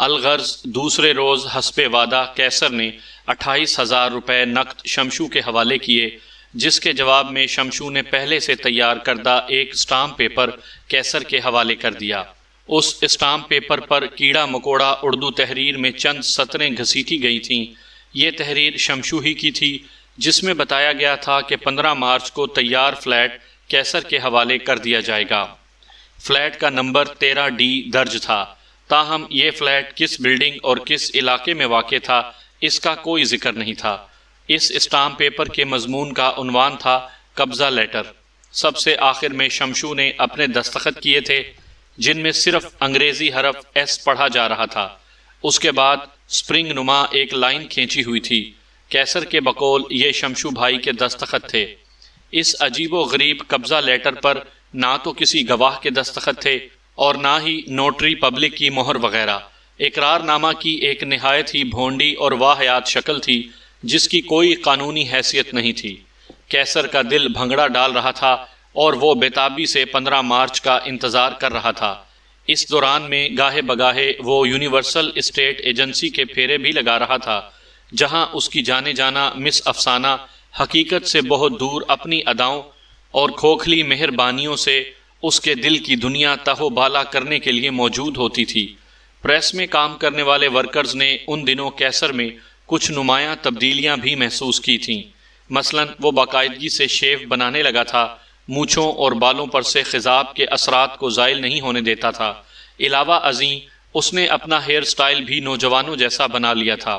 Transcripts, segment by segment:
الغرض دوسرے روز حسب وعدہ کیسر نے 28,000 روپے نقد شمشو کے حوالے کیے، جس کے جواب میں شمشو نے پہلے سے تیار کردہ ایک اسٹامپ پیپر کیسر کے حوالے کر دیا۔ اس اسٹامپ پیپر پر کیڑا مکوڑا اردو تحریر میں چند سطریں گھسیٹی گئی تھیں۔ یہ تحریر شمشو ہی کی تھی، جس میں بتایا گیا تھا کہ 15 مارچ کو تیار فلیٹ کیسر کے حوالے کر دیا جائے گا۔ فلیٹ کا نمبر 13D درج تھا، تاہم یہ فلیٹ کس بلڈنگ اور کس علاقے میں واقع تھا اس کا کوئی ذکر نہیں تھا۔ اس اسٹامپ پیپر کے مضمون کا عنوان تھا قبضہ لیٹر۔ سب سے آخر میں شمشو نے اپنے دستخط کیے تھے، جن میں صرف انگریزی حرف ایس پڑھا جا رہا تھا۔ اس کے بعد سپرنگ نما ایک لائن کھینچی ہوئی تھی۔ کیسر کے بقول یہ شمشو بھائی کے دستخط تھے۔ اس عجیب و غریب قبضہ لیٹر پر نہ تو کسی گواہ کے دستخط تھے اور نہ ہی نوٹری پبلک کی مہر وغیرہ۔ اقرار نامہ کی ایک نہایت ہی بھونڈی اور واہیات شکل تھی، جس کی کوئی قانونی حیثیت نہیں تھی۔ کیسر کا دل بھنگڑا ڈال رہا تھا اور وہ بےتابی سے 15 مارچ کا انتظار کر رہا تھا۔ اس دوران میں گاہے بگاہے وہ یونیورسل اسٹیٹ ایجنسی کے پھیرے بھی لگا رہا تھا، جہاں اس کی جانے جانا مس افسانہ حقیقت سے بہت دور اپنی اداؤں اور کھوکھلی مہربانیوں سے اس کے دل کی دنیا تہو بالا کرنے کے لیے موجود ہوتی تھی۔ پریس میں کام کرنے والے ورکرز نے ان دنوں کیسر میں کچھ نمایاں تبدیلیاں بھی محسوس کی تھیں۔ مثلاً وہ باقاعدگی سے شیو بنانے لگا تھا، مونچھوں اور بالوں پر سے خضاب کے اثرات کو زائل نہیں ہونے دیتا تھا۔ علاوہ ازیں اس نے اپنا ہیئر سٹائل بھی نوجوانوں جیسا بنا لیا تھا۔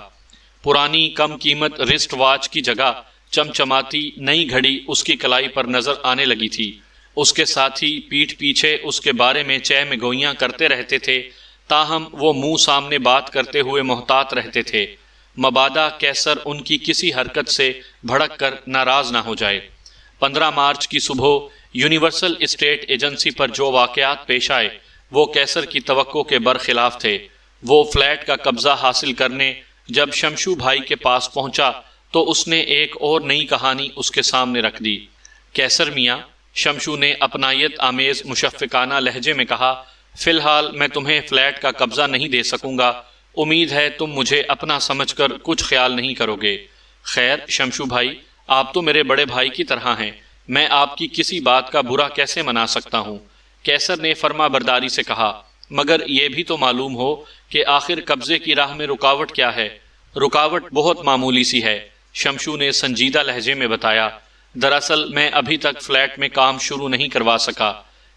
پرانی کم قیمت رسٹ واچ کی جگہ چمچماتی نئی گھڑی اس کی کلائی پر نظر آنے لگی تھی۔ اس کے ساتھی پیٹھ پیچھے اس کے بارے میں چہ میں گوئیاں کرتے رہتے تھے، تاہم وہ منہ سامنے بات کرتے ہوئے محتاط رہتے تھے، مبادا کیسر ان کی کسی حرکت سے بھڑک کر ناراض نہ ہو جائے۔ 15 مارچ کی صبح یونیورسل اسٹیٹ ایجنسی پر جو واقعات پیش آئے وہ کیسر کی توقع کے برخلاف تھے۔ وہ فلیٹ کا قبضہ حاصل کرنے جب شمشو بھائی کے پاس پہنچا تو اس نے ایک اور نئی کہانی اس کے سامنے رکھ دی۔ کیسر میاں، شمشو نے اپنائیت آمیز مشفقانہ لہجے میں کہا، فی الحال میں تمہیں فلیٹ کا قبضہ نہیں دے سکوں گا، امید ہے تم مجھے اپنا سمجھ کر کچھ خیال نہیں کرو گے۔ خیر شمشو بھائی، آپ تو میرے بڑے بھائی کی طرح ہیں، میں آپ کی کسی بات کا برا کیسے منا سکتا ہوں؟ کیسر نے فرما برداری سے کہا، مگر یہ بھی تو معلوم ہو کہ آخر قبضے کی راہ میں رکاوٹ کیا ہے؟ رکاوٹ بہت معمولی سی ہے، شمشو نے سنجیدہ لہجے میں بتایا، دراصل میں ابھی تک فلیٹ میں کام شروع نہیں کروا سکا۔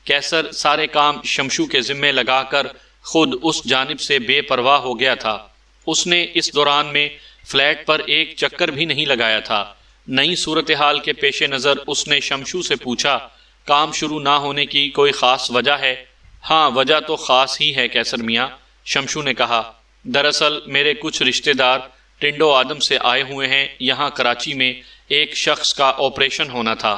کیسر سارے کام شمشو کے ذمے لگا کر خود اس جانب سے بے پرواہ ہو گیا تھا۔ اس نے اس دوران میں فلیٹ پر ایک چکر بھی نہیں لگایا تھا۔ نئی صورتحال کے پیش نظر اس نے شمشو سے پوچھا، کام شروع نہ ہونے کی کوئی خاص وجہ ہے؟ ہاں وجہ تو خاص ہی ہے کیسر میاں، شمشو نے کہا، دراصل میرے کچھ رشتہ دار ٹنڈو آدم سے آئے ہوئے ہیں، یہاں کراچی میں ایک شخص کا آپریشن ہونا تھا۔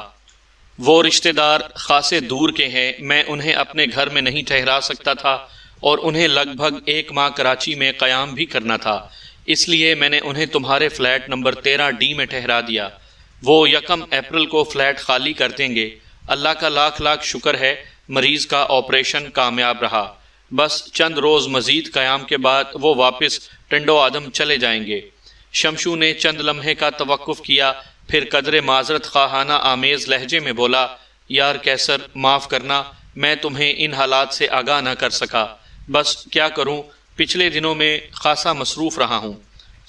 وہ رشتہ دار خاصے دور کے ہیں، میں انہیں اپنے گھر میں نہیں ٹھہرا سکتا تھا اور انہیں لگ بھگ 1 ماہ کراچی میں قیام بھی کرنا تھا، اس لیے میں نے انہیں تمہارے فلیٹ نمبر 13D میں ٹھہرا دیا۔ وہ 1 اپریل کو فلیٹ خالی کر دیں گے۔ اللہ کا لاکھ لاکھ شکر ہے مریض کا آپریشن کامیاب رہا، بس چند روز مزید قیام کے بعد وہ واپس ٹنڈو آدم چلے جائیں گے۔ شمشو نے چند لمحے کا توقف کیا، پھر قدر معذرت خواہانہ آمیز لہجے میں بولا، یار کیسر معاف کرنا، میں تمہیں ان حالات سے آگاہ نہ کر سکا، بس کیا کروں، پچھلے دنوں میں خاصا مصروف رہا ہوں۔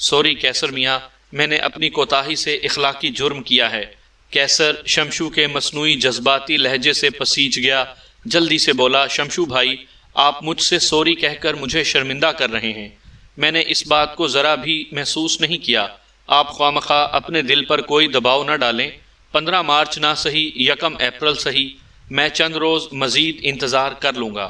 سوری کیسر میاں، میں نے اپنی کوتاہی سے اخلاقی جرم کیا ہے۔ کیسر شمشو کے مصنوعی جذباتی لہجے سے پسیج گیا، جلدی سے بولا، شمشو بھائی، آپ مجھ سے سوری کہہ کر مجھے شرمندہ کر رہے ہیں، میں نے اس بات کو ذرا بھی محسوس نہیں کیا، آپ خواہ اپنے دل پر کوئی دباؤ نہ ڈالیں، 15 مارچ نہ سہی 1 اپریل سہی، میں چند روز مزید انتظار کر لوں گا۔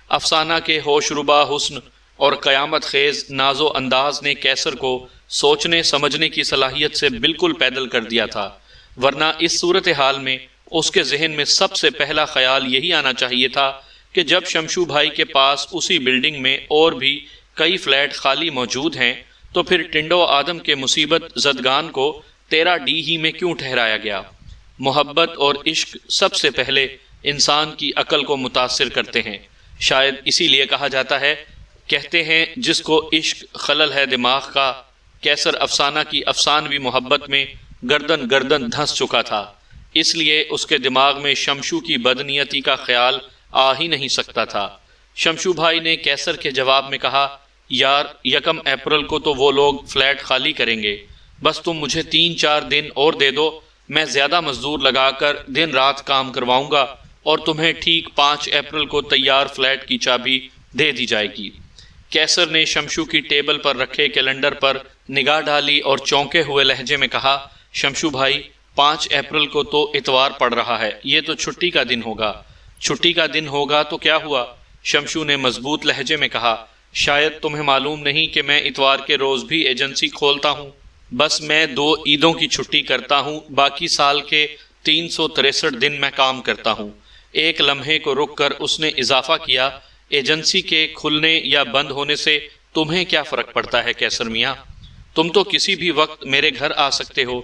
افسانہ کے ہوش ربا حسن اور قیامت خیز ناز و انداز نے کیسر کو سوچنے سمجھنے کی صلاحیت سے بالکل پیدل کر دیا تھا، ورنہ اس صورتحال میں اس کے ذہن میں سب سے پہلا خیال یہی آنا چاہیے تھا کہ جب شمشو بھائی کے پاس اسی بلڈنگ میں اور بھی کئی فلیٹ خالی موجود ہیں تو پھر ٹنڈو آدم کے مصیبت زدگان کو 13D ہی میں کیوں ٹھہرایا گیا؟ محبت اور عشق سب سے پہلے انسان کی عقل کو متاثر کرتے ہیں، شاید اسی لیے کہا جاتا ہے کہتے ہیں جس کو عشق خلل ہے دماغ کا، کیسر افسانہ کی افسانوی محبت میں گردن گردن دھنس چکا تھا، اس لیے اس کے دماغ میں شمشو کی بدنیتی کا خیال آ ہی نہیں سکتا تھا۔ شمشو بھائی نے کیسر کے جواب میں کہا، یار 1 اپریل کو تو وہ لوگ فلیٹ خالی کریں گے، بس تم مجھے 3-4 دن اور دے دو، میں زیادہ مزدور لگا کر دن رات کام کرواؤں گا اور تمہیں ٹھیک 5 اپریل کو تیار فلیٹ کی چابی دے دی جائے گی۔ کیسر نے شمشو کی ٹیبل پر رکھے کیلنڈر پر نگاہ ڈالی اور چونکے ہوئے لہجے میں کہا، شمشو بھائی 5 اپریل کو تو اتوار پڑ رہا ہے، یہ تو چھٹی کا دن ہوگا۔ چھٹی کا دن ہوگا تو کیا ہوا؟ شمشو نے مضبوط لہجے میں کہا، شاید تمہیں معلوم نہیں کہ میں اتوار کے روز بھی ایجنسی کھولتا ہوں، بس میں 2 عیدوں کی چھٹی کرتا ہوں، باقی سال کے 363 دن میں کام کرتا ہوں۔ ایک لمحے کو رک کر اس نے اضافہ کیا، ایجنسی کے کھلنے یا بند ہونے سے تمہیں کیا فرق پڑتا ہے کیسر میاں؟ تم تو کسی بھی وقت میرے گھر آ سکتے ہو،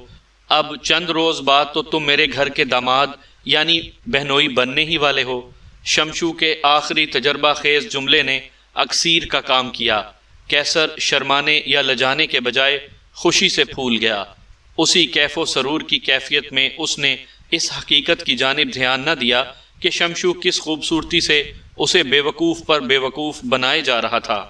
اب چند روز بعد تو تم میرے گھر کے داماد یعنی بہنوئی بننے ہی والے ہو۔ شمشو کے آخری تجربہ خیز جملے نے اکسیر کا کام کیا۔ کیسر شرمانے یا لجانے کے بجائے خوشی سے پھول گیا۔ اسی کیف و سرور کی کیفیت میں اس نے اس حقیقت کی جانب دھیان نہ دیا کہ شمشو کس خوبصورتی سے اسے بے وقوف پر بے وقوف بنائے جا رہا تھا۔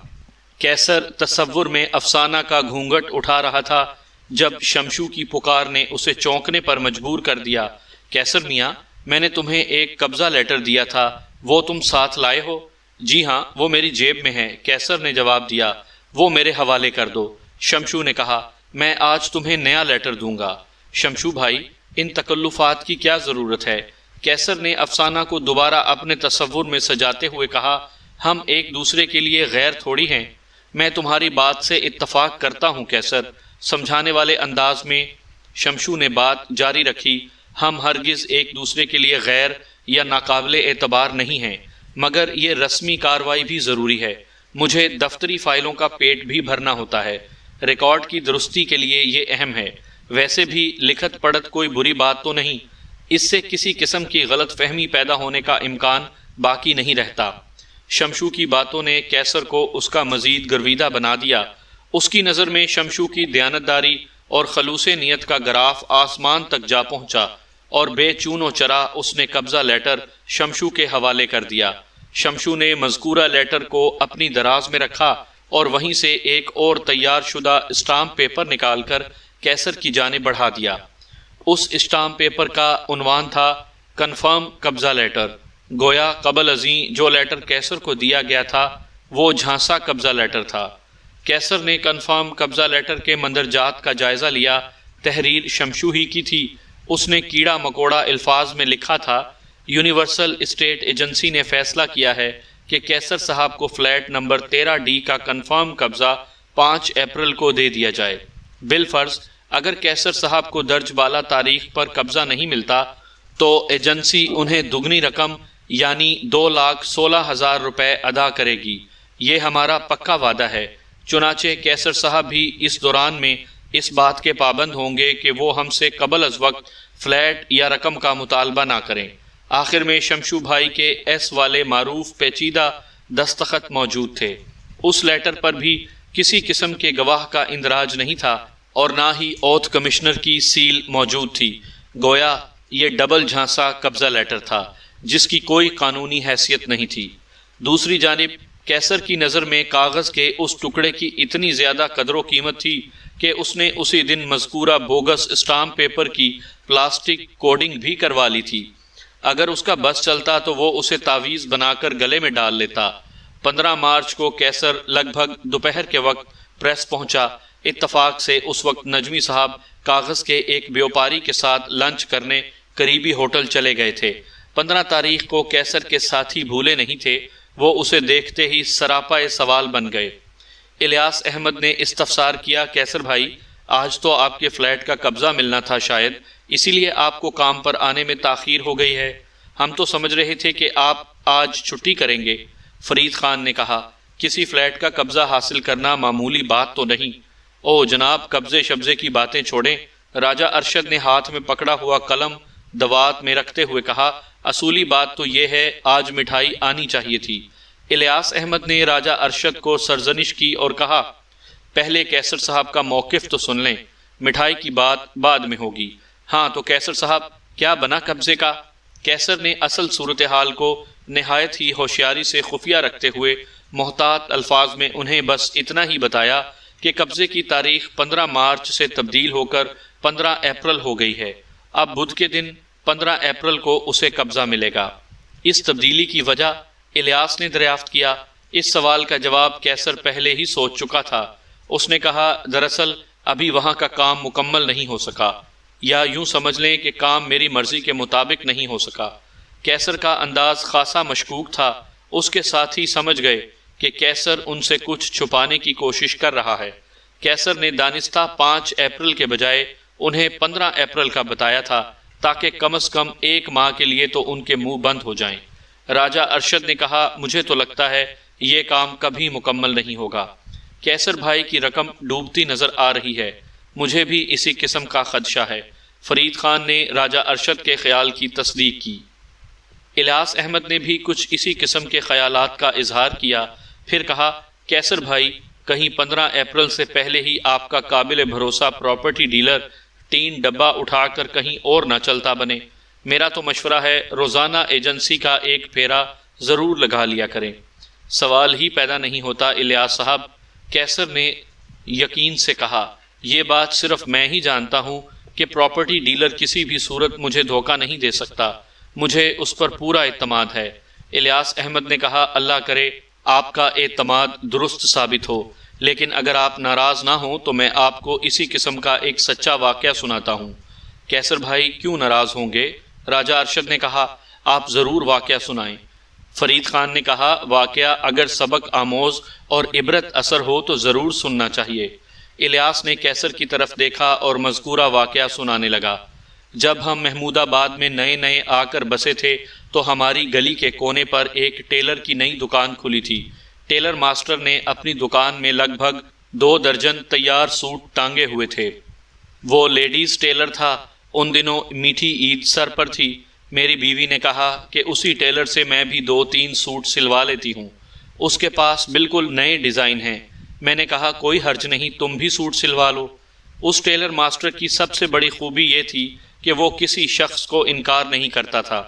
کیسر تصور میں افسانہ کا گھونگھٹ اٹھا رہا تھا جب شمشو کی پکار نے اسے چونکنے پر مجبور کر دیا۔ کیسر میاں، میں نے تمہیں ایک قبضہ لیٹر دیا تھا، وہ تم ساتھ لائے ہو؟ جی ہاں، وہ میری جیب میں ہے، کیسر نے جواب دیا۔ وہ میرے حوالے کر دو۔ شمشو نے کہا، میں آج تمہیں نیا لیٹر دوں گا۔ شمشو بھائی، ان تکلفات کی کیا ضرورت ہے؟ کیسر نے افسانہ کو دوبارہ اپنے تصور میں سجاتے ہوئے کہا، ہم ایک دوسرے کے لیے غیر تھوڑی ہیں۔ میں تمہاری بات سے اتفاق کرتا ہوں کیسر، سمجھانے والے انداز میں شمشو نے بات جاری رکھی، ہم ہرگز ایک دوسرے کے لیے غیر یا ناقابل اعتبار نہیں ہیں، مگر یہ رسمی کاروائی بھی ضروری ہے۔ مجھے دفتری فائلوں کا پیٹ بھی بھرنا ہوتا ہے، ریکارڈ کی درستی کے لیے یہ اہم ہے۔ ویسے بھی لکھت پڑھت کوئی بری بات تو نہیں، اس سے کسی قسم کی غلط فہمی پیدا ہونے کا امکان باقی نہیں رہتا۔ شمشو کی باتوں نے کیسر کو اس کا مزید گرویدہ بنا دیا۔ اس کی نظر میں شمشو کی دیانتداری اور خلوص نیت کا گراف آسمان تک جا پہنچا اور بے چون و چرا اس نے قبضہ لیٹر شمشو کے حوالے کر دیا۔ شمشو نے مذکورہ لیٹر کو اپنی دراز میں رکھا اور وہیں سے ایک اور تیار شدہ اسٹامپ پیپر نکال کر کیسر کی جانب بڑھا دیا۔ اس اسٹامپ پیپر کا عنوان تھا کنفرم قبضہ لیٹر۔ گویا قبل ازیں جو لیٹر کیسر کو دیا گیا تھا وہ جھانسا قبضہ لیٹر تھا۔ کیسر نے کنفرم قبضہ لیٹر کے مندرجات کا جائزہ لیا۔ تحریر شمشو ہی کی تھی۔ اس نے کیڑا مکوڑا الفاظ میں لکھا تھا، یونیورسل اسٹیٹ ایجنسی نے فیصلہ کیا ہے کہ کیسر صاحب کو فلیٹ نمبر 13D کا کنفرم قبضہ 5 اپریل کو دے دیا جائے۔ بالفرض اگر کیسر صاحب کو درج بالا تاریخ پر قبضہ نہیں ملتا تو ایجنسی انہیں دگنی رقم یعنی 2,16,000 روپے ادا کرے گی۔ یہ ہمارا پکا وعدہ ہے۔ چنانچہ کیسر صاحب بھی اس دوران میں اس بات کے پابند ہوں گے کہ وہ ہم سے قبل از وقت فلیٹ یا رقم کا مطالبہ نہ کریں۔ آخر میں شمشو بھائی کے ایس والے معروف پیچیدہ دستخط موجود تھے۔ اس لیٹر پر بھی کسی قسم کے گواہ کا اندراج نہیں تھا اور نہ ہی اوتھ کمشنر کی سیل موجود تھی۔ گویا یہ ڈبل جھانسا قبضہ لیٹر تھا جس کی کوئی قانونی حیثیت نہیں تھی۔ دوسری جانب کیسر کی نظر میں کاغذ کے اس ٹکڑے کی اتنی زیادہ قدر و قیمت تھی کہ اس نے اسی دن مذکورہ بوگس اسٹامپ پیپر کی پلاسٹک کوڈنگ بھی کروا لی تھی۔ اگر اس کا بس چلتا تو وہ اسے تعویذ بنا کر گلے میں ڈال لیتا۔ 15 مارچ کو کیسر لگ بھگ دوپہر کے وقت پریس پہنچا۔ اتفاق سے اس وقت نجمی صاحب کاغذ کے ایک بیوپاری کے ساتھ لنچ کرنے قریبی ہوٹل چلے گئے تھے۔ 15 تاریخ کو کیسر کے ساتھی بھولے نہیں تھے، وہ اسے دیکھتے ہی سراپا سوال بن گئے۔ الیاس احمد نے استفسار کیا، کیسر بھائی آج تو آپ کے فلیٹ کا قبضہ ملنا تھا، شاید اسی لیے آپ کو کام پر آنے میں تاخیر ہو گئی ہے۔ ہم تو سمجھ رہے تھے کہ آپ آج چھٹی کریں گے۔ فرید خان نے کہا، کسی فلیٹ کا قبضہ حاصل کرنا معمولی بات تو نہیں۔ او جناب، قبضے شبضے کی باتیں چھوڑیں۔ راجہ ارشد نے ہاتھ میں پکڑا ہوا قلم دوات میں رکھتے ہوئے کہا، اصولی بات تو یہ ہے آج مٹھائی آنی چاہیے تھی۔ الیاس احمد نے راجہ ارشد کو سرزنش کی اور کہا، پہلے کیسر صاحب کا موقف تو سن لیں، مٹھائی کی بات بعد میں ہوگی۔ ہاں تو کیسر صاحب کیا بنا قبضے کا؟ کیسر نے اصل صورتحال کو نہایت ہی ہوشیاری سے خفیہ رکھتے ہوئے محتاط الفاظ میں انہیں بس اتنا ہی بتایا کہ قبضے کی تاریخ 15 مارچ سے تبدیل ہو کر 15 اپریل ہو گئی ہے۔ اب بدھ کے دن 15 اپریل کو اسے قبضہ ملے گا۔ اس تبدیلی کی وجہ الیاس نے دریافت کیا۔ اس سوال کا جواب کیسر پہلے ہی سوچ چکا تھا۔ اس نے کہا، دراصل ابھی وہاں کا کام مکمل نہیں ہو سکا، یا یوں سمجھ لیں کہ کام میری مرضی کے مطابق نہیں ہو سکا۔ کیسر کا انداز خاصا مشکوک تھا۔ اس کے ساتھی سمجھ گئے کہ کیسر ان سے کچھ چھپانے کی کوشش کر رہا ہے۔ کیسر نے دانستہ 5 اپریل کے بجائے انہیں 15 اپریل کا بتایا تھا، تاکہ کم از کم 1 ماہ کے لیے تو ان کے منہ بند ہو جائیں۔ راجہ ارشد نے کہا، مجھے تو لگتا ہے یہ کام کبھی مکمل نہیں ہوگا۔ کیسر بھائی کی رقم ڈوبتی نظر آ رہی ہے، مجھے بھی اسی قسم کا خدشہ ہے۔ فرید خان نے راجہ ارشد کے خیال کی تصدیق کی۔ الیاس احمد نے بھی کچھ اسی قسم کے خیالات کا اظہار کیا۔ پھر کہا، کیسر بھائی، کہیں 15 اپریل سے پہلے ہی آپ کا قابل بھروسہ پراپرٹی ڈیلر 3 ڈبہ اٹھا کر کہیں اور نہ چلتا بنے۔ میرا تو مشورہ ہے روزانہ ایجنسی کا ایک پھیرا ضرور لگا لیا کریں۔ سوال ہی پیدا نہیں ہوتا الیاس صاحب، کیسر نے یقین سے کہا، یہ بات صرف میں ہی جانتا ہوں کہ پراپرٹی ڈیلر کسی بھی صورت مجھے دھوکہ نہیں دے سکتا، مجھے اس پر پورا اعتماد ہے۔ الیاس احمد نے کہا، اللہ کرے آپ کا اعتماد درست ثابت ہو، لیکن اگر آپ ناراض نہ ہوں تو میں آپ کو اسی قسم کا ایک سچا واقعہ سناتا ہوں۔ کیسر بھائی کیوں ناراض ہوں گے؟ راجہ ارشد نے کہا، آپ ضرور واقعہ سنائیں۔ فرید خان نے کہا، واقعہ اگر سبق آموز اور عبرت اثر ہو تو ضرور سننا چاہیے۔ الیاس نے کیسر کی طرف دیکھا اور مذکورہ واقعہ سنانے لگا۔ جب ہم محمود آباد میں نئے آ کر بسے تھے تو ہماری گلی کے کونے پر ایک ٹیلر کی نئی دکان کھلی تھی۔ ٹیلر ماسٹر نے اپنی دکان میں لگ بھگ 2 درجن تیار سوٹ ٹانگے ہوئے تھے۔ وہ لیڈیز ٹیلر تھا۔ ان دنوں میٹھی عید سر پر تھی۔ میری بیوی نے کہا کہ اسی ٹیلر سے میں بھی 2-3 سوٹ سلوا لیتی ہوں، اس کے پاس بالکل نئے ڈیزائن ہیں۔ میں نے کہا، کوئی حرج نہیں، تم بھی سوٹ سلوا لو۔ اس ٹیلر ماسٹر کی سب سے بڑی خوبی یہ تھی کہ وہ کسی شخص کو انکار نہیں کرتا تھا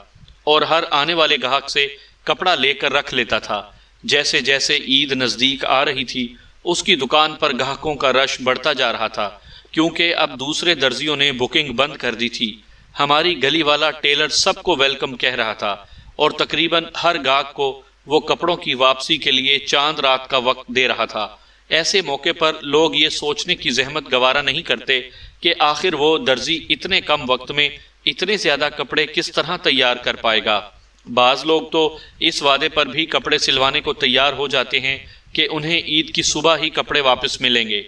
اور ہر آنے والے گاہک سے کپڑا لے کر رکھ لیتا تھا۔ جیسے جیسے عید نزدیک آ رہی تھی، اس کی دکان پر گاہکوں کا رش بڑھتا جا رہا تھا، کیونکہ اب دوسرے درزیوں نے بکنگ بند کر دی تھی۔ ہماری گلی والا ٹیلر سب کو ویلکم کہہ رہا تھا اور تقریباً ہر گاہک کو وہ کپڑوں کی واپسی کے لیے چاند رات کا وقت دے رہا تھا۔ ایسے موقع پر لوگ یہ سوچنے کی زحمت گوارا نہیں کرتے کہ آخر وہ درزی اتنے کم وقت میں اتنے زیادہ کپڑے کس طرح تیار کر پائے گا۔ بعض لوگ تو اس وعدے پر بھی کپڑے سلوانے کو تیار ہو جاتے ہیں کہ انہیں عید کی صبح ہی کپڑے واپس ملیں گے۔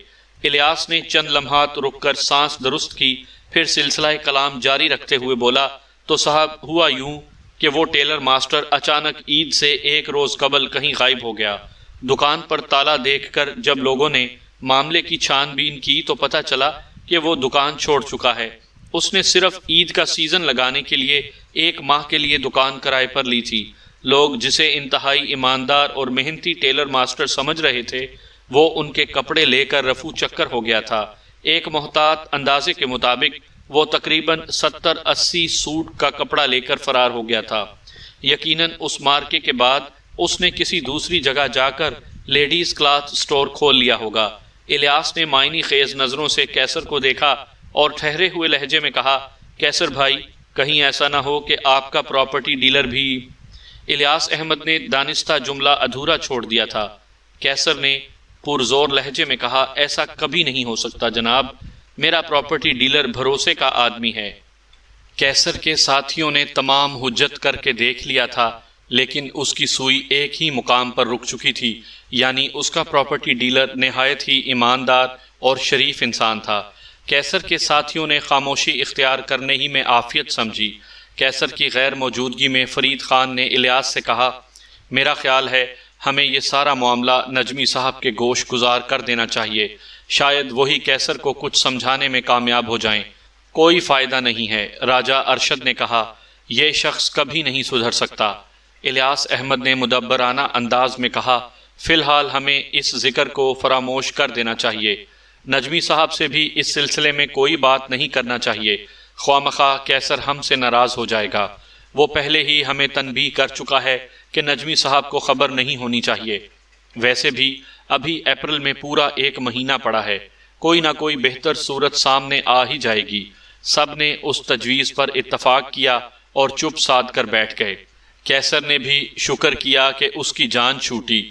الیاس نے چند لمحات رک کر سانس درست کی، پھر سلسلہ کلام جاری رکھتے ہوئے بولا، تو صاحب ہوا یوں کہ وہ ٹیلر ماسٹر اچانک عید سے 1 روز قبل کہیں غائب ہو گیا۔ دکان پر تالا دیکھ کر جب لوگوں نے معاملے کی چھان بین کی تو پتہ چلا کہ وہ دکان چھوڑ چکا ہے۔ اس نے صرف عید کا سیزن لگانے کے لیے 1 ماہ کے لیے دکان کرائے پر لی تھی۔ لوگ جسے انتہائی ایماندار اور محنتی ٹیلر ماسٹر سمجھ رہے تھے، وہ ان کے کپڑے لے کر رفو چکر ہو گیا تھا۔ ایک محتاط اندازے کے مطابق وہ تقریباً 70-80 سوٹ کا کپڑا لے کر فرار ہو گیا تھا۔ یقیناً اس مارکے کے بعد اس نے کسی دوسری جگہ جا کر لیڈیز کلاتھ سٹور کھول لیا ہوگا۔ الیاس نے معنی خیز نظروں سے کیسر کو دیکھا اور ٹھہرے ہوئے لہجے میں کہا، کیسر بھائی، کہیں ایسا نہ ہو کہ آپ کا پراپرٹی ڈیلر بھی… الیاس احمد نے دانستہ جملہ ادھورا چھوڑ دیا تھا۔ کیسر نے پرزور لہجے میں کہا، ایسا کبھی نہیں ہو سکتا جناب، میرا پراپرٹی ڈیلر بھروسے کا آدمی ہے۔ کیسر کے ساتھیوں نے تمام حجت کر کے دیکھ لیا تھا، لیکن اس کی سوئی ایک ہی مقام پر رک چکی تھی، یعنی اس کا پراپرٹی ڈیلر نہایت ہی ایماندار اور شریف انسان تھا۔ کیسر کے ساتھیوں نے خاموشی اختیار کرنے ہی میں عافیت سمجھی۔ کیسر کی غیر موجودگی میں فرید خان نے الیاس سے کہا، میرا خیال ہے ہمیں یہ سارا معاملہ نجمی صاحب کے گوش گزار کر دینا چاہیے، شاید وہی کیسر کو کچھ سمجھانے میں کامیاب ہو جائیں۔ کوئی فائدہ نہیں ہے، راجہ ارشد نے کہا، یہ شخص کبھی نہیں سدھر سکتا۔ الیاس احمد نے مدبرانہ انداز میں کہا، فی الحال ہمیں اس ذکر کو فراموش کر دینا چاہیے۔ نجمی صاحب سے بھی اس سلسلے میں کوئی بات نہیں کرنا چاہیے، خواہ مخواہ کیسر ہم سے ناراض ہو جائے گا۔ وہ پہلے ہی ہمیں تنبیہ کر چکا ہے کہ نجمی صاحب کو خبر نہیں ہونی چاہیے۔ ویسے بھی ابھی اپریل میں پورا 1 مہینہ پڑا ہے، کوئی نہ کوئی بہتر صورت سامنے آ ہی جائے گی۔ سب نے اس تجویز پر اتفاق کیا اور چپ سادھ کر بیٹھ گئے۔ کیسر نے بھی شکر کیا کہ اس کی جان چھوٹی،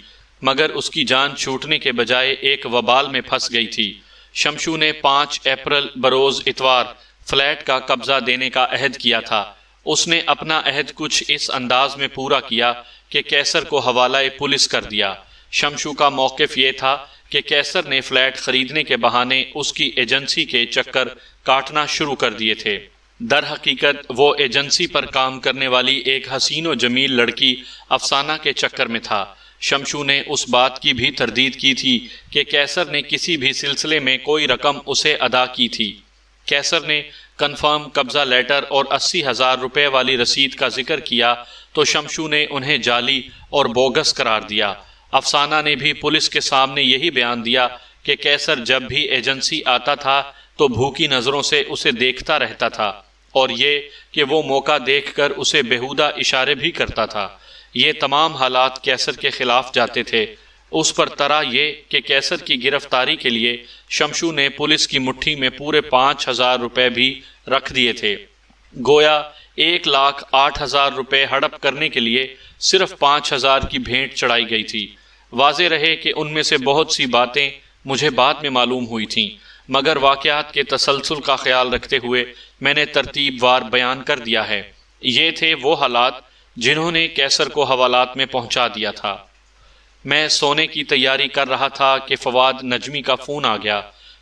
مگر اس کی جان چھوٹنے کے بجائے ایک وبال میں پھنس گئی تھی۔ شمشو نے 5 اپریل بروز اتوار فلیٹ کا قبضہ دینے کا عہد کیا تھا۔ اس نے اپنا عہد کچھ اس انداز میں پورا کیا کہ کیسر کو حوالہ پولیس کر دیا۔ شمشو کا موقف یہ تھا کہ کیسر نے فلیٹ خریدنے کے بہانے اس کی ایجنسی کے چکر کاٹنا شروع کر دیے تھے۔ در حقیقت وہ ایجنسی پر کام کرنے والی ایک حسین و جمیل لڑکی افسانہ کے چکر میں تھا۔ شمشو نے اس بات کی بھی تردید کی تھی کہ کیسر نے کسی بھی سلسلے میں کوئی رقم اسے ادا کی تھی۔ کیسر نے کنفرم قبضہ لیٹر اور 80,000 روپے والی رسید کا ذکر کیا تو شمشو نے انہیں جعلی اور بوگس قرار دیا۔ افسانہ نے بھی پولیس کے سامنے یہی بیان دیا کہ کیسر جب بھی ایجنسی آتا تھا تو بھوکی نظروں سے اسے دیکھتا رہتا تھا، اور یہ کہ وہ موقع دیکھ کر اسے بیہودہ اشارے بھی کرتا تھا۔ یہ تمام حالات کیسر کے خلاف جاتے تھے۔ اس پر طرح یہ کہ کیسر کی گرفتاری کے لیے شمشو نے پولیس کی مٹھی میں پورے 5,000 روپے بھی رکھ دیے تھے۔ گویا 1,08,000 روپے ہڑپ کرنے کے لیے صرف 5,000 کی بھیٹ چڑھائی گئی تھی۔ واضح رہے کہ ان میں سے بہت سی باتیں مجھے بعد میں معلوم ہوئی تھیں، مگر واقعات کے تسلسل کا خیال رکھتے ہوئے میں نے ترتیب وار بیان کر دیا ہے۔ یہ تھے وہ حالات جنہوں نے کیسر کو حوالات میں پہنچا دیا تھا۔ میں سونے کی تیاری کر رہا تھا کہ فواد نجمی کا فون آ گیا۔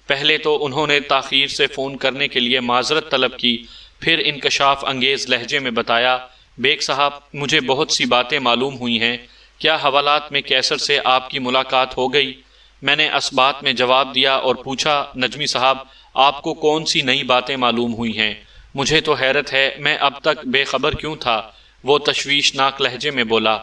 پہلے تو انہوں نے تاخیر سے فون کرنے کے لیے معذرت طلب کی، پھر انکشاف انگیز لہجے میں بتایا، بیگ صاحب مجھے بہت سی باتیں معلوم ہوئی ہیں، کیا حوالات میں کیسر سے آپ کی ملاقات ہو گئی؟ میں نے اسبات میں جواب دیا اور پوچھا، نجمی صاحب آپ کو کون سی نئی باتیں معلوم ہوئی ہیں؟ مجھے تو حیرت ہے میں اب تک بے خبر کیوں تھا؟ وہ تشویشناک لہجے میں بولا،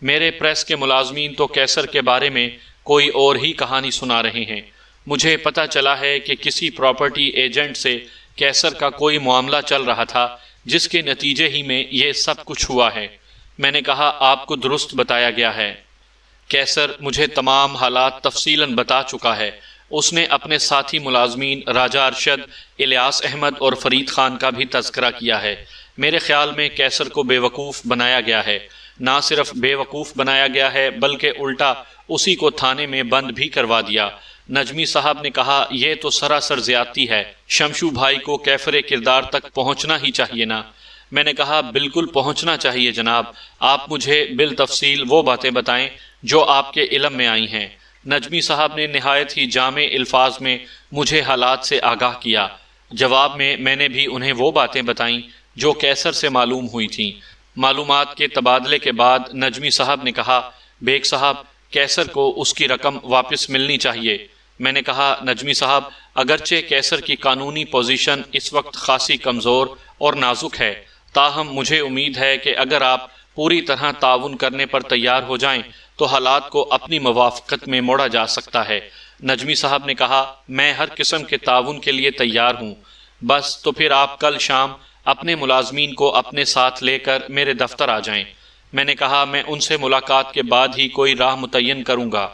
میرے پریس کے ملازمین تو کیسر کے بارے میں کوئی اور ہی کہانی سنا رہے ہیں۔ مجھے پتہ چلا ہے کہ کسی پراپرٹی ایجنٹ سے کیسر کا کوئی معاملہ چل رہا تھا، جس کے نتیجے ہی میں یہ سب کچھ ہوا ہے۔ میں نے کہا، آپ کو درست بتایا گیا ہے۔ کیسر مجھے تمام حالات تفصیلاً بتا چکا ہے۔ اس نے اپنے ساتھی ملازمین راجہ ارشد، الیاس احمد اور فرید خان کا بھی تذکرہ کیا ہے۔ میرے خیال میں کیسر کو بے وقوف بنایا گیا ہے۔ نہ صرف بے وقوف بنایا گیا ہے بلکہ الٹا اسی کو تھانے میں بند بھی کروا دیا۔ نجمی صاحب نے کہا، یہ تو سراسر زیادتی ہے، شمشو بھائی کو کیفر کردار تک پہنچنا ہی چاہیے نا۔ میں نے کہا، بالکل پہنچنا چاہیے جناب، آپ مجھے بالتفصیل وہ باتیں بتائیں جو آپ کے علم میں آئی ہیں۔ نجمی صاحب نے نہایت ہی جامع الفاظ میں مجھے حالات سے آگاہ کیا۔ جواب میں نے بھی انہیں وہ باتیں بتائیں جو کیسر سے معلوم ہوئی تھیں۔ معلومات کے تبادلے کے بعد نجمی صاحب نے کہا، بیگ صاحب کیسر کو اس کی رقم واپس ملنی چاہیے۔ میں نے کہا، نجمی صاحب اگرچہ کیسر کی قانونی پوزیشن اس وقت خاصی کمزور اور نازک ہے، تاہم مجھے امید ہے کہ اگر آپ پوری طرح تعاون کرنے پر تیار ہو جائیں تو حالات کو اپنی موافقت میں موڑا جا سکتا ہے۔ نجمی صاحب نے کہا، میں ہر قسم کے تعاون کے لیے تیار ہوں، بس تو پھر آپ کل شام اپنے ملازمین کو اپنے ساتھ لے کر میرے دفتر آ جائیں۔ میں نے کہا، میں ان سے ملاقات کے بعد ہی کوئی راہ متعین کروں گا۔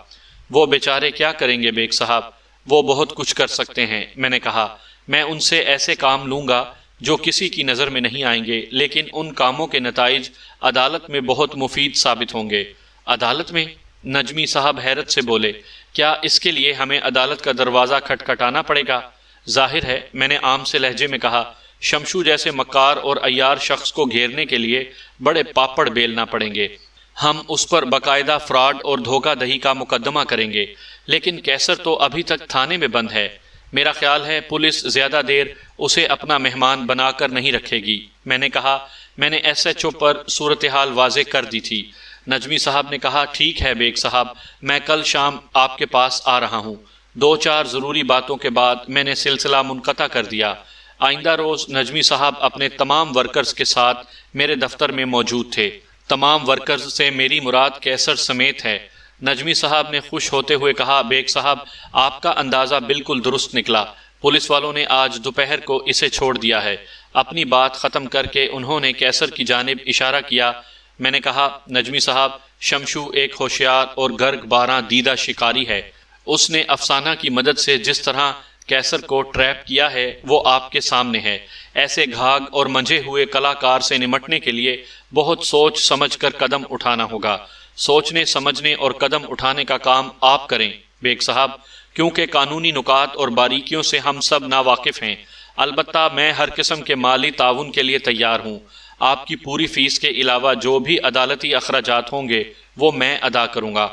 وہ بیچارے کیا کریں گے بیگ صاحب؟ وہ بہت کچھ کر سکتے ہیں۔ میں نے کہا، میں ان سے ایسے کام لوں گا جو کسی کی نظر میں نہیں آئیں گے، لیکن ان کاموں کے نتائج عدالت میں بہت مفید ثابت ہوں گے۔ عدالت میں؟ نجمی صاحب حیرت سے بولے، کیا اس کے لیے ہمیں عدالت کا دروازہ کھٹکھٹانا پڑے گا؟ ظاہر ہے، میں نے عام سے لہجے میں کہا، شمشو جیسے مکار اور عیار شخص کو گھیرنے کے لیے بڑے پاپڑ بیلنا پڑیں گے۔ ہم اس پر باقاعدہ فراڈ اور دھوکہ دہی کا مقدمہ کریں گے، لیکن کیسر تو ابھی تک تھانے میں بند ہے۔ میرا خیال ہے پولیس زیادہ دیر اسے اپنا مہمان بنا کر نہیں رکھے گی۔ میں نے کہا، میں نے ایس ایچ او پر صورتحال واضح کر دی تھی۔ نجمی صاحب نے کہا، ٹھیک ہے بیگ صاحب، میں کل شام آپ کے پاس آ رہا ہوں۔ 2-4 ضروری باتوں کے بعد میں نے سلسلہ منقطع کر دیا۔ آئندہ روز نجمی صاحب اپنے تمام ورکرز کے ساتھ میرے دفتر میں موجود تھے۔ تمام ورکرز سے میری مراد کیسر سمیت ہے۔ نجمی صاحب نے خوش ہوتے ہوئے کہا، بیگ صاحب آپ کا اندازہ بالکل درست نکلا، پولیس والوں نے آج دوپہر کو اسے چھوڑ دیا ہے۔ اپنی بات ختم کر کے انہوں نے کیسر کی جانب اشارہ کیا۔ میں نے کہا، نجمی صاحب شمشو ایک ہوشیار اور گرگ باراں دیدہ شکاری ہے، اس نے افسانہ کی مدد سے جس طرح کیسر کو ٹریپ کیا ہے وہ آپ کے سامنے ہے۔ ایسے گھاگ اور منجھے ہوئے کلاکار سے نمٹنے کے لیے بہت سوچ سمجھ کر قدم اٹھانا ہوگا۔ سوچنے سمجھنے اور قدم اٹھانے کا کام آپ کریں بیگ صاحب، کیونکہ قانونی نکات اور باریکیوں سے ہم سب ناواقف ہیں۔ البتہ میں ہر قسم کے مالی تعاون کے لیے تیار ہوں۔ آپ کی پوری فیس کے علاوہ جو بھی عدالتی اخراجات ہوں گے وہ میں ادا کروں گا۔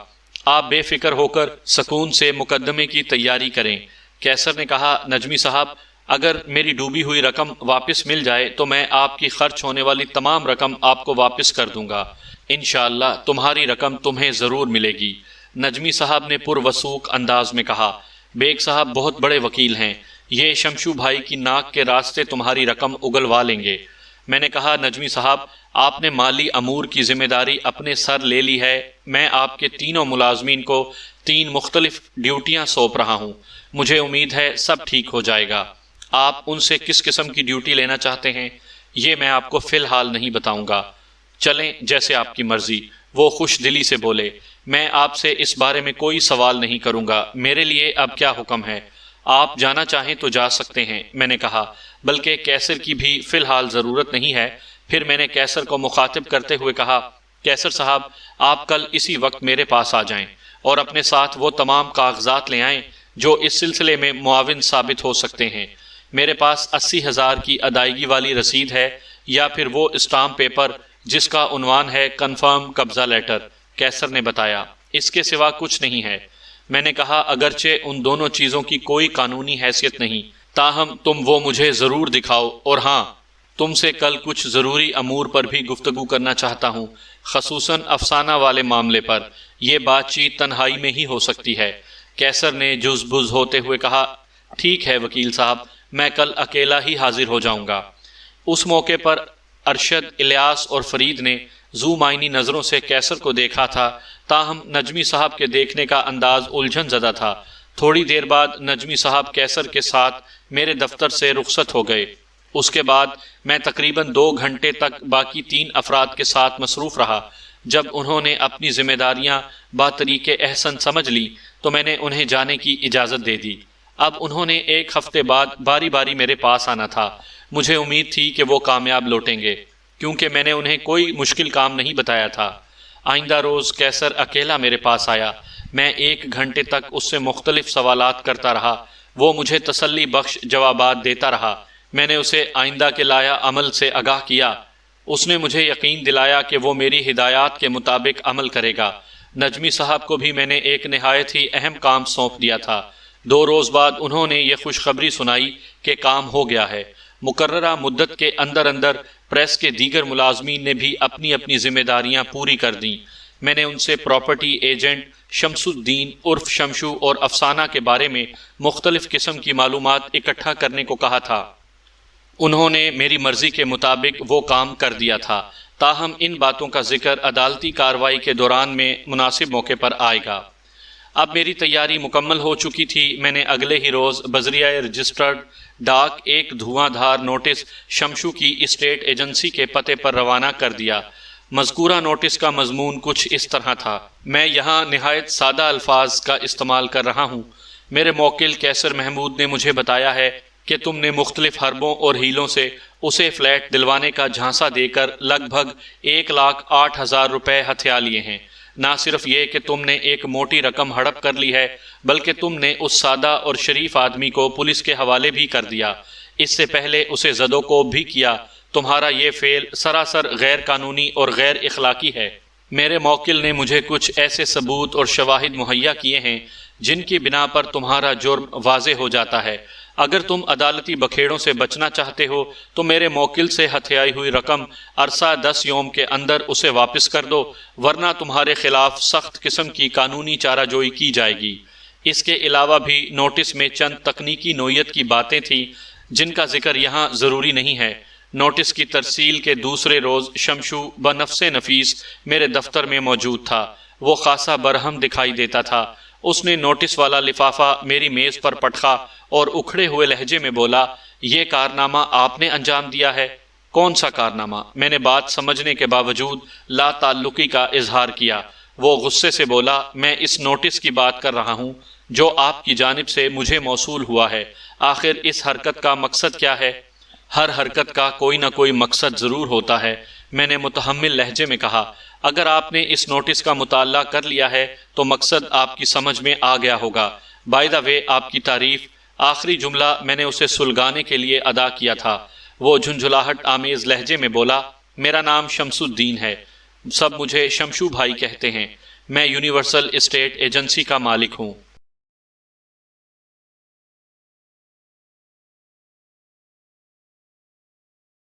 آپ بے فکر ہو کر سکون سے مقدمے کی تیاری کریں۔ کیسر نے کہا، نجمی صاحب اگر میری ڈوبی ہوئی رقم واپس مل جائے تو میں آپ کی خرچ ہونے والی تمام رقم آپ کو واپس کر دوں گا۔ انشاءاللہ تمہاری رقم تمہیں ضرور ملے گی، نجمی صاحب نے پروثوق انداز میں کہا۔ بیگ صاحب بہت بڑے وکیل ہیں، یہ شمشو بھائی کی ناک کے راستے تمہاری رقم اگلوا لیں گے۔ میں نے کہا، نجمی صاحب آپ نے مالی امور کی ذمہ داری اپنے سر لے لی ہے، میں آپ کے تینوں ملازمین کو 3 مختلف ڈیوٹیاں سونپ رہا ہوں، مجھے امید ہے سب ٹھیک ہو جائے گا۔ آپ ان سے کس قسم کی ڈیوٹی لینا چاہتے ہیں یہ میں آپ کو فی الحال نہیں بتاؤں گا، چلیں جیسے آپ کی مرضی۔ وہ خوش دلی سے بولے، میں آپ سے اس بارے میں کوئی سوال نہیں کروں گا، میرے لیے اب کیا حکم ہے؟ آپ جانا چاہیں تو جا سکتے ہیں، میں نے کہا، بلکہ کیسر کی بھی فی الحال ضرورت نہیں ہے۔ پھر میں نے کیسر کو مخاطب کرتے ہوئے کہا، کیسر صاحب آپ کل اسی وقت میرے پاس آ جائیں اور اپنے ساتھ وہ تمام کاغذات لے آئیں جو اس سلسلے میں معاون ثابت ہو سکتے ہیں۔ میرے پاس 80,000 کی ادائیگی والی رسید ہے یا پھر وہ اسٹامپ پیپر جس کا عنوان ہے کنفرم قبضہ لیٹر، کیسر نے بتایا، اس کے سوا کچھ نہیں ہے۔ میں نے کہا، اگرچہ ان دونوں چیزوں کی کوئی قانونی حیثیت نہیں، تاہم تم وہ مجھے ضرور دکھاؤ، اور ہاں تم سے کل کچھ ضروری امور پر بھی گفتگو کرنا چاہتا ہوں، خصوصاً افسانہ والے معاملے پر۔ یہ بات چیت تنہائی میں ہی ہو سکتی ہے۔ کیسر نے جز بز ہوتے ہوئے کہا، ٹھیک ہے وکیل صاحب، میں کل اکیلا ہی حاضر ہو جاؤں گا۔ اس موقع پر ارشد، الیاس اور فرید نے ذو معنی نظروں سے کیسر کو دیکھا تھا، تاہم نجمی صاحب کے دیکھنے کا انداز الجھن زدہ تھا۔ تھوڑی دیر بعد نجمی صاحب کیسر کے ساتھ میرے دفتر سے رخصت ہو گئے۔ اس کے بعد میں تقریباً 2 گھنٹے تک باقی 3 افراد کے ساتھ مصروف رہا۔ جب انہوں نے اپنی ذمہ داریاں بطریق احسن سمجھ لی تو میں نے انہیں جانے کی اجازت دے دی۔ اب انہوں نے 1 ہفتے بعد باری باری میرے پاس آنا تھا۔ مجھے امید تھی کہ وہ کامیاب لوٹیں گے، کیونکہ میں نے انہیں کوئی مشکل کام نہیں بتایا تھا۔ آئندہ روز کیسر اکیلا میرے پاس آیا۔ میں 1 گھنٹے تک اس سے مختلف سوالات کرتا رہا، وہ مجھے تسلی بخش جوابات دیتا رہا۔ میں نے اسے آئندہ کے لایا عمل سے آگاہ کیا۔ اس نے مجھے یقین دلایا کہ وہ میری ہدایات کے مطابق عمل کرے گا۔ نجمی صاحب کو بھی میں نے ایک نہایت ہی اہم کام سونپ دیا تھا۔ 2 روز بعد انہوں نے یہ خوشخبری سنائی کہ کام ہو گیا ہے۔ مقررہ مدت کے اندر اندر پریس کے دیگر ملازمین نے بھی اپنی اپنی ذمہ داریاں پوری کر دیں۔ میں نے ان سے پراپرٹی ایجنٹ شمس الدین عرف شمشو اور افسانہ کے بارے میں مختلف قسم کی معلومات اکٹھا کرنے کو کہا تھا۔ انہوں نے میری مرضی کے مطابق وہ کام کر دیا تھا، تاہم ان باتوں کا ذکر عدالتی کارروائی کے دوران میں مناسب موقع پر آئے گا۔ اب میری تیاری مکمل ہو چکی تھی۔ میں نے اگلے ہی روز بذریعہ رجسٹرڈ ڈاک ایک دھواں دھار نوٹس شمشو کی اسٹیٹ ایجنسی کے پتے پر روانہ کر دیا۔ مذکورہ نوٹس کا مضمون کچھ اس طرح تھا، میں یہاں نہایت سادہ الفاظ کا استعمال کر رہا ہوں۔ میرے موکل کیسر محمود نے مجھے بتایا ہے کہ تم نے مختلف حربوں اور ہیلوں سے اسے فلیٹ دلوانے کا جھانسا دے کر لگ بھگ 1,08,000 روپے ہتھیا لیے ہیں۔ نہ صرف یہ کہ تم نے ایک موٹی رقم ہڑپ کر لی ہے، بلکہ تم نے اس سادہ اور شریف آدمی کو پولیس کے حوالے بھی کر دیا، اس سے پہلے اسے زدوکوب بھی کیا۔ تمہارا یہ فعل سراسر غیر قانونی اور غیر اخلاقی ہے۔ میرے موکل نے مجھے کچھ ایسے ثبوت اور شواہد مہیا کیے ہیں جن کی بنا پر تمہارا جرم واضح ہو جاتا ہے۔ اگر تم عدالتی بکھیڑوں سے بچنا چاہتے ہو تو میرے موکل سے ہتھیائی ہوئی رقم عرصہ 10 یوم کے اندر اسے واپس کر دو، ورنہ تمہارے خلاف سخت قسم کی قانونی چارہ جوئی کی جائے گی۔ اس کے علاوہ بھی نوٹس میں چند تکنیکی نوعیت کی باتیں تھیں جن کا ذکر یہاں ضروری نہیں ہے۔ نوٹس کی ترسیل کے دوسرے روز شمشو بنفس نفیس میرے دفتر میں موجود تھا۔ وہ خاصا برہم دکھائی دیتا تھا۔ اس نے نوٹس والا لفافہ میری میز پر پٹخا اور اکھڑے ہوئے لہجے میں بولا، یہ کارنامہ آپ نے انجام دیا ہے؟ کون سا کارنامہ؟ میں نے بات سمجھنے کے باوجود لا تعلقی کا اظہار کیا۔ وہ غصے سے بولا، میں اس نوٹس کی بات کر رہا ہوں جو آپ کی جانب سے مجھے موصول ہوا ہے۔ آخر اس حرکت کا مقصد کیا ہے؟ ہر حرکت کا کوئی نہ کوئی مقصد ضرور ہوتا ہے، میں نے متحمل لہجے میں کہا۔ اگر آپ نے اس نوٹس کا مطالعہ کر لیا ہے تو مقصد آپ کی سمجھ میں آ گیا ہوگا۔ بائی دا وے، آپ کی تعریف، آخری جملہ میں نے اسے سلگانے کے لیے ادا کیا تھا۔ وہ جھنجھلاہٹ آمیز لہجے میں بولا، میرا نام شمس الدین ہے، سب مجھے شمشو بھائی کہتے ہیں، میں یونیورسل اسٹیٹ ایجنسی کا مالک ہوں۔